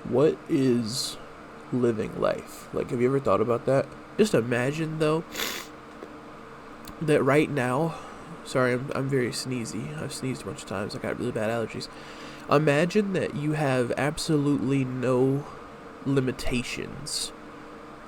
What is living life? Like, have you ever thought about that? Just imagine, though, that right now, sorry, I'm very sneezy. I've sneezed a bunch of times. I got really bad allergies. Imagine that you have absolutely no limitations,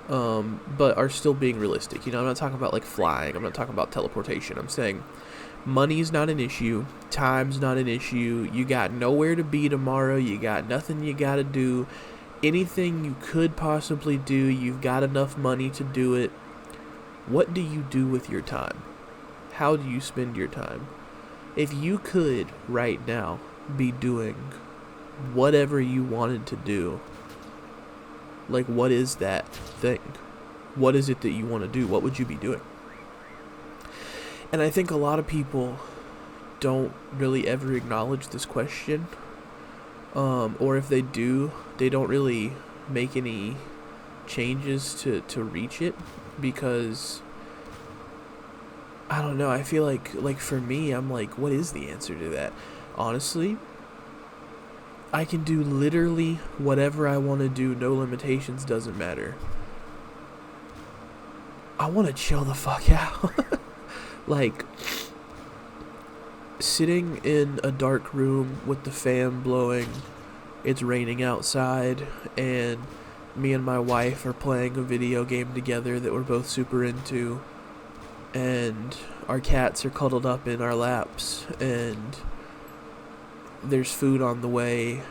but are still being realistic. You know, I'm not talking about like flying. I'm not talking about teleportation. I'm saying money's not an issue. Time's not an issue. You got nowhere to be tomorrow. You got nothing you gotta do. Anything you could possibly do, you've got enough money to do it. What do you do with your time? How do you spend your time? If you could, right now, be doing whatever you wanted to do, like, what is that thing? What is it that you want to do? What would you be doing? And I think a lot of people don't really ever acknowledge this question. Or if they do, they don't really make any changes to reach it, because I don't know, I feel like for me, I'm like, what is the answer to that? Honestly, I can do literally whatever I want to do, no limitations, doesn't matter. I want to chill the fuck out. Like, sitting in a dark room with the fan blowing, it's raining outside, and me and my wife are playing a video game together that we're both super into, and our cats are cuddled up in our laps, and there's food on the way,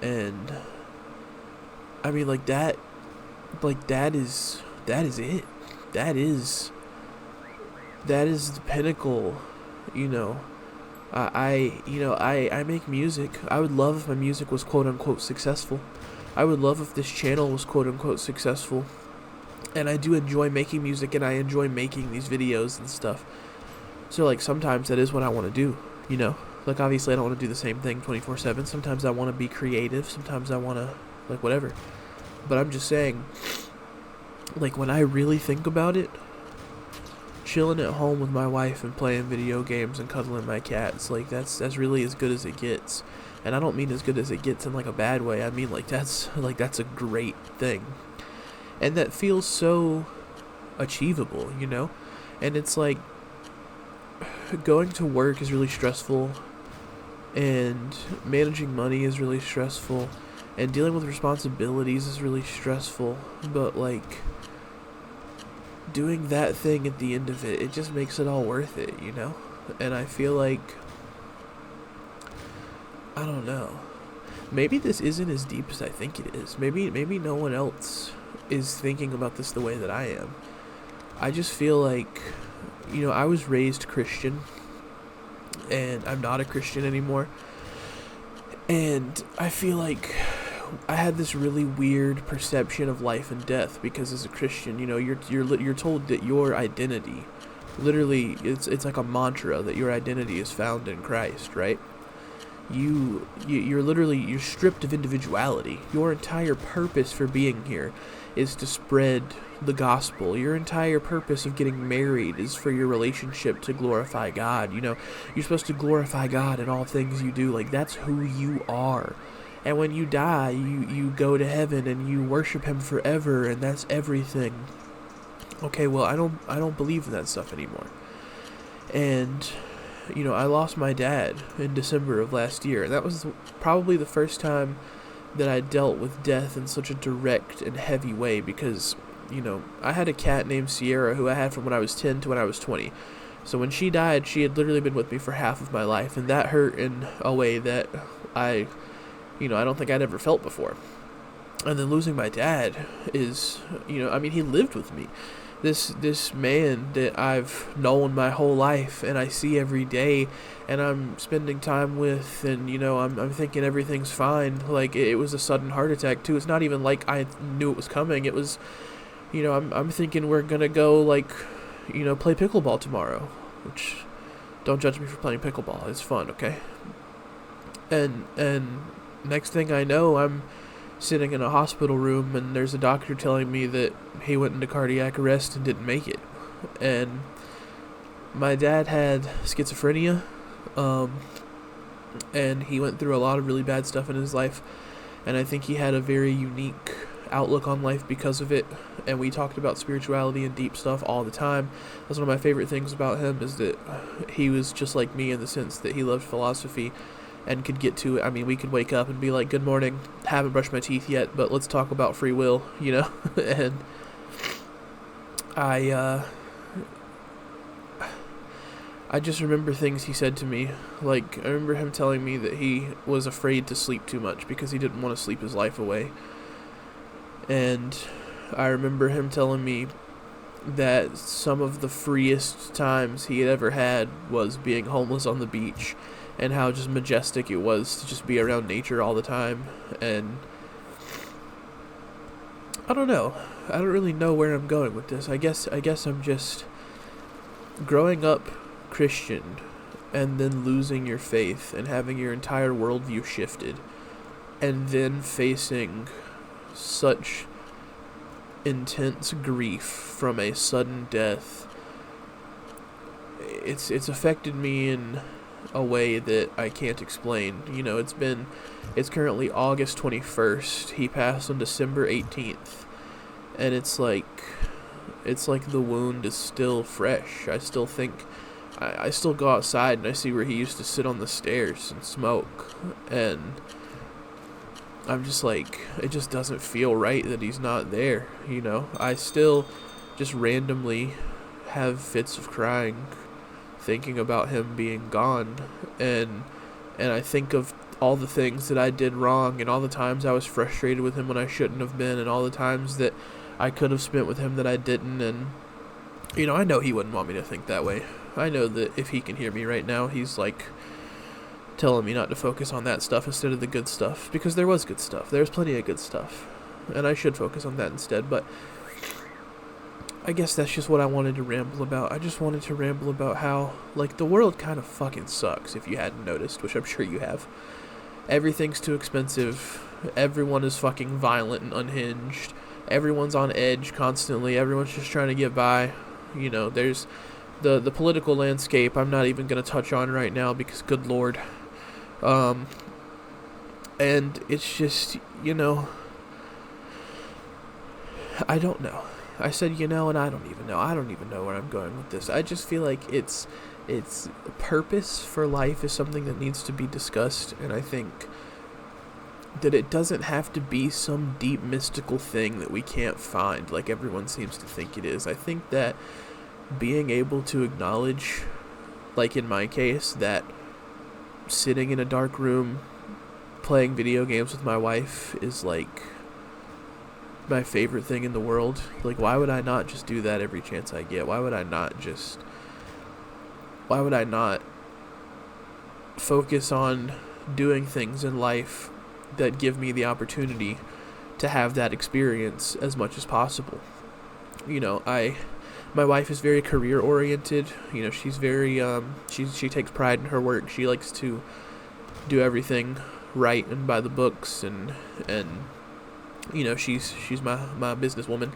and I mean, like, that is it. That is the pinnacle, you know. I make music. I would love if my music was quote unquote successful. I would love if this channel was quote unquote successful. And I do enjoy making music, and I enjoy making these videos and stuff. So, like, sometimes that is what I want to do, you know? Like, obviously I don't want to do the same thing 24/7. Sometimes I want to be creative. Sometimes I want to, like, whatever. But I'm just saying, like, when I really think about it, chilling at home with my wife and playing video games and cuddling my cats, like, that's really as good as it gets. And I don't mean as good as it gets in, like, a bad way. I mean, like, that's a great thing. And that feels so achievable, you know? And it's like, going to work is really stressful, and managing money is really stressful, and dealing with responsibilities is really stressful, but, like, doing that thing at the end of it, it just makes it all worth it, you know? And I feel like, I don't know, maybe this isn't as deep as I think it is. Maybe no one else is thinking about this the way that I am. I just feel like, you know, I was raised Christian, and I'm not a Christian anymore. And I feel like I had this really weird perception of life and death, because as a Christian, you know, you're told that your identity, literally, it's like a mantra, that your identity is found in Christ, right? You're stripped of individuality. Your entire purpose for being here is to spread the gospel. Your entire purpose of getting married is for your relationship to glorify God. You know, you're supposed to glorify God in all things you do. Like, that's who you are. And when you die, you go to heaven and you worship him forever, and that's everything. Okay, well, I don't believe in that stuff anymore. And, you know, I lost my dad in December of last year, and that was probably the first time that I dealt with death in such a direct and heavy way, because, you know, I had a cat named Sierra who I had from when I was 10 to when I was 20. So when she died, she had literally been with me for half of my life, and that hurt in a way that I don't think I'd ever felt before. And then losing my dad is, you know, I mean, he lived with me. This man that I've known my whole life, and I see every day, and I'm spending time with, and, you know, I'm thinking everything's fine. Like, it was a sudden heart attack too. It's not even like I knew it was coming. It was, you know, I'm thinking we're gonna go, like, you know, play pickleball tomorrow, which, don't judge me for playing pickleball. It's fun, okay? And next thing I know, I'm sitting in a hospital room, and there's a doctor telling me that he went into cardiac arrest and didn't make it. And my dad had schizophrenia, and he went through a lot of really bad stuff in his life, and I think he had a very unique outlook on life because of it. And we talked about spirituality and deep stuff all the time. That's one of my favorite things about him, is that he was just like me in the sense that he loved philosophy and could get to it. I mean, we could wake up and be like, good morning, haven't brushed my teeth yet, but let's talk about free will, you know? And I just remember things he said to me. Like, I remember him telling me that he was afraid to sleep too much because he didn't want to sleep his life away. And I remember him telling me that some of the freest times he had ever had was being homeless on the beach, and how just majestic it was to just be around nature all the time. And I don't know. I don't really know where I'm going with this. I guess I'm just growing up Christian and then losing your faith and having your entire worldview shifted, and then facing such intense grief from a sudden death. It's affected me in a way that I can't explain. You know, it's currently August 21st. He passed on December 18th. And it's like the wound is still fresh. I still think, I still go outside and I see where he used to sit on the stairs and smoke. And I'm just like, it just doesn't feel right that he's not there, you know? I still just randomly have fits of crying thinking about him being gone, and I think of all the things that I did wrong, and all the times I was frustrated with him when I shouldn't have been, and all the times that I could have spent with him that I didn't. And you know, I know he wouldn't want me to think that way. I know that if he can hear me right now, he's like telling me not to focus on that stuff instead of the good stuff, because there was good stuff. There's plenty of good stuff, and I should focus on that instead. But I guess that's just what I wanted to ramble about. I just wanted to ramble about how, like, the world kind of fucking sucks, if you hadn't noticed, which I'm sure you have. Everything's too expensive. Everyone is fucking violent and unhinged. Everyone's on edge constantly. Everyone's just trying to get by. You know, there's the political landscape I'm not even going to touch on right now because, good lord. And it's just, you know, I don't know. I said, you know, and I don't even know. I don't even know where I'm going with this. I just feel like it's purpose for life is something that needs to be discussed, and I think that it doesn't have to be some deep mystical thing that we can't find like everyone seems to think it is. I think that being able to acknowledge, like in my case, that sitting in a dark room playing video games with my wife is like my favorite thing in the world. Like, why would I not just do that every chance I get? Why would I not focus on doing things in life that give me the opportunity to have that experience as much as possible? You know, my wife is very career oriented. You know, she's very she takes pride in her work. She likes to do everything right and by the books, and you know, she's my businesswoman,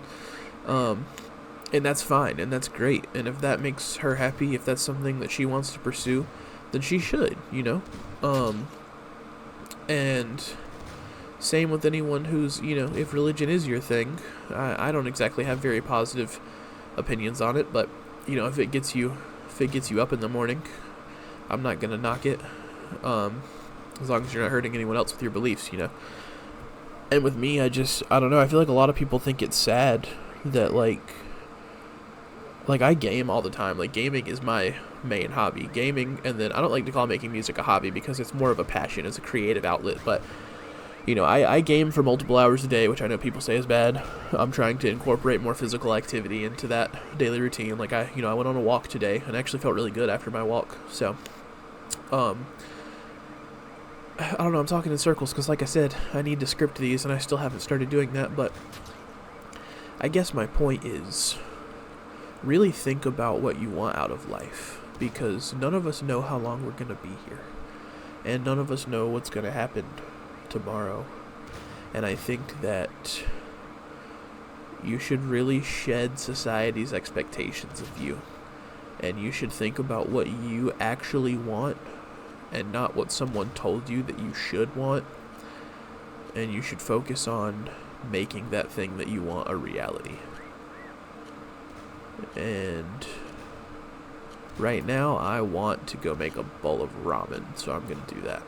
and that's fine, and that's great. And if that makes her happy, if that's something that she wants to pursue, then she should, you know. And same with anyone who's, you know, if religion is your thing, I don't exactly have very positive opinions on it, but you know, if it gets you up in the morning, I'm not gonna knock it, as long as you're not hurting anyone else with your beliefs, you know. And with me, I don't know, I feel like a lot of people think it's sad that, like I game all the time. Like, gaming is my main hobby. Gaming, and then I don't like to call making music a hobby because it's more of a passion, it's a creative outlet, but, you know, I game for multiple hours a day, which I know people say is bad. I'm trying to incorporate more physical activity into that daily routine. Like, I went on a walk today, and actually felt really good after my walk, so, I don't know, I'm talking in circles because, like I said, I need to script these, and I still haven't started doing that. But I guess my point is, really think about what you want out of life, because none of us know how long we're going to be here, and none of us know what's going to happen tomorrow. And I think that you should really shed society's expectations of you, and you should think about what you actually want, and not what someone told you that you should want. and you should focus on making that thing that you want a reality. And right now I want to go make a bowl of ramen, so I'm gonna do that.